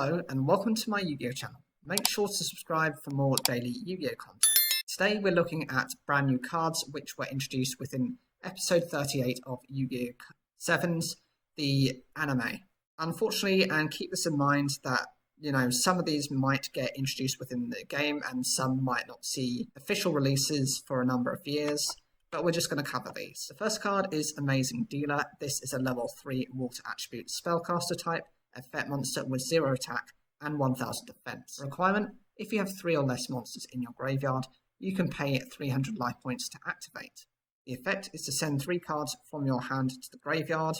Hello and welcome to my Yu-Gi-Oh channel. Make sure to subscribe for more daily Yu-Gi-Oh content. Today we're looking at brand new cards which were introduced within episode 38 of Yu-Gi-Oh! Sevens, the anime. Unfortunately, and keep this in mind that, some of these might get introduced within the game and some might not see official releases for a number of years, but we're just going to cover these. The first card is Amazing Dealer. This is a level 3 water attribute spellcaster type, effect monster with 0 attack and 1000 defense. Requirement: if you have 3 or less monsters in your graveyard, you can pay 300 life points to activate. The effect is to send 3 cards from your hand to the graveyard,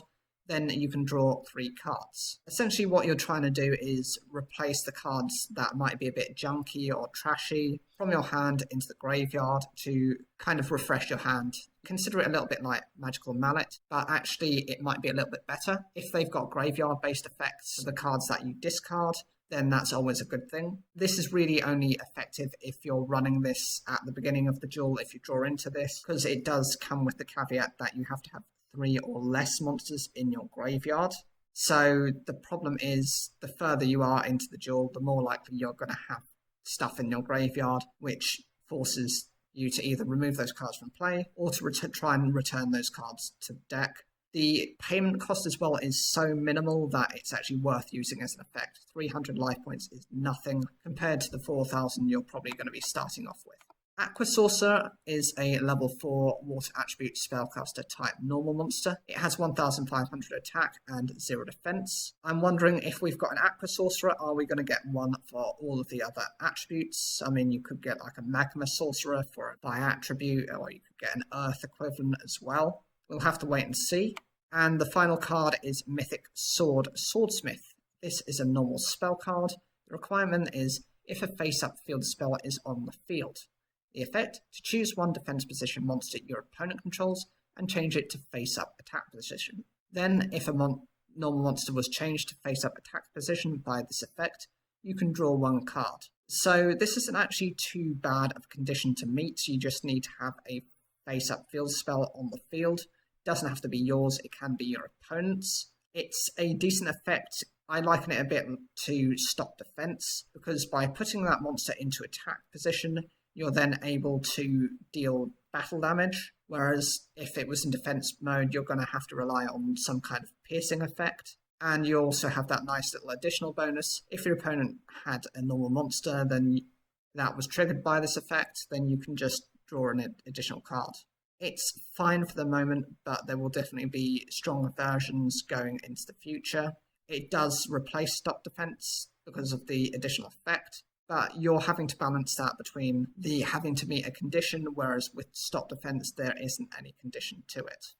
then you can draw 3 cards. Essentially what you're trying to do is replace the cards that might be a bit junky or trashy from your hand into the graveyard to kind of refresh your hand. Consider it a little bit like Magical Mallet, but actually it might be a little bit better. If they've got graveyard-based effects to the cards that you discard, then that's always a good thing. This is really only effective if you're running this at the beginning of the duel, if you draw into this, because it does come with the caveat that you have to have 3 or less monsters in your graveyard. So the problem is, the further you are into the duel, the more likely you're going to have stuff in your graveyard, which forces you to either remove those cards from play or to try and return those cards to the deck. The payment cost as well is so minimal that it's actually worth using as an effect. 300 life points is nothing compared to the 4,000 you're probably going to be starting off with. Aqua Sorcerer is a level 4 water attribute spellcaster type normal monster. It has 1500 attack and 0 defense. I'm wondering, if we've got an Aqua Sorcerer, are we going to get one for all of the other attributes? I mean, you could get like a Magma Sorcerer for a by attribute, or you could get an Earth equivalent as well. We'll have to wait and see. And the final card is Mythic Swordsmith. This is a normal spell card. The requirement is if a face-up field spell is on the field. The effect: to choose one defense position monster your opponent controls and change it to face-up attack position. Then, if a normal monster was changed to face-up attack position by this effect, you can draw 1 card. So this isn't actually too bad of a condition to meet. You just need to have a face-up field spell on the field. Doesn't have to be yours, it can be your opponent's. It's a decent effect. I liken it a bit to stop defense, because by putting that monster into attack position, you're then able to deal battle damage, whereas if it was in defense mode, you're going to have to rely on some kind of piercing effect. And you also have that nice little additional bonus. If your opponent had a normal monster, then that was triggered by this effect, then you can just draw an additional card. It's fine for the moment, but there will definitely be stronger versions going into the future. It does replace stop defense because of the additional effect, but you're having to balance that between the having to meet a condition, whereas with stop defense there isn't any condition to it.